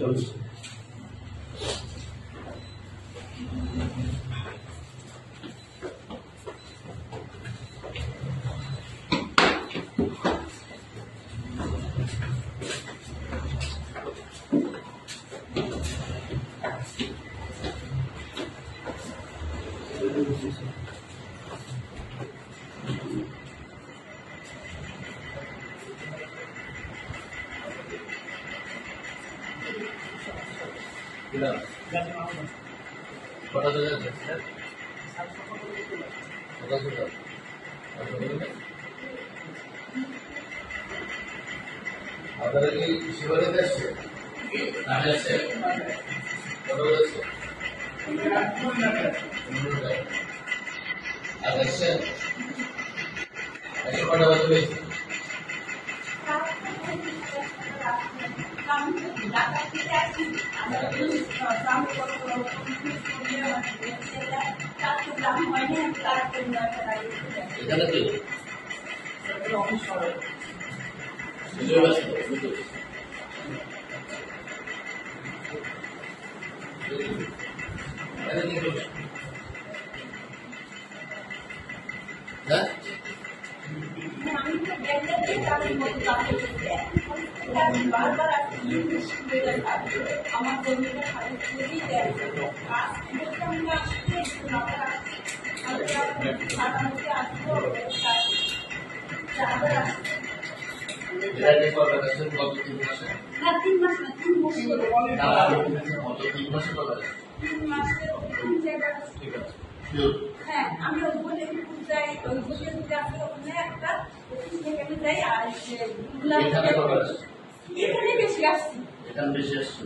চলছে। আপনারা কি শিবালয়তে আসছে নামে আসছে আর আসছে কটা বাজবে এখানে কি আমার কর্মীরা হ্যাঁ আমি যাই একটা যাই আর এখানে বেশি আসছি এখানে বেশি আসছে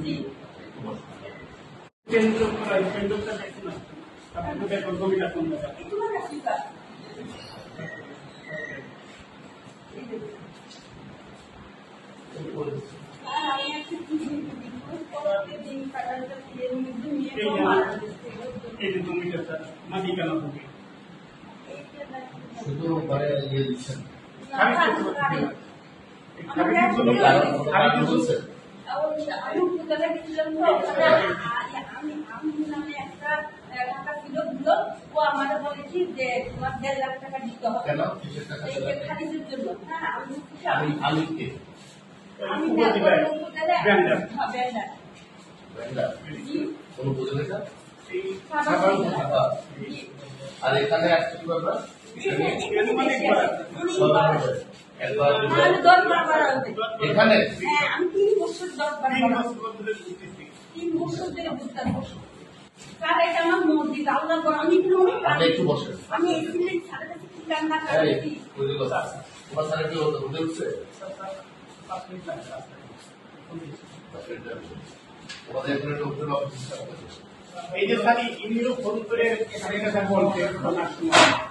শুধু ঘরে দিয়ে দিচ্ছেন আমাদের বলেছি যে তোমার 1.5 লাখ টাকা দিতে হবে কেন খারিজের জন্য আমি কে কোনো বুঝে না আর এখানে আসছে কি ব্যাপার এখানে আমি 3 বছর 3 বছর ধরে বুঝতে পারছি স্যার এটা আমার মসজিদ আল্লাহ আমি আপনি একটু বসেন আমি এখানে সারা কাছে ঠিকানা না করেছি তোমার স্যার কি হতে উঠছে এই যে স্যার ইন্দিরও ফোন করে স্যানিটাইজার বলছে ওনার সময়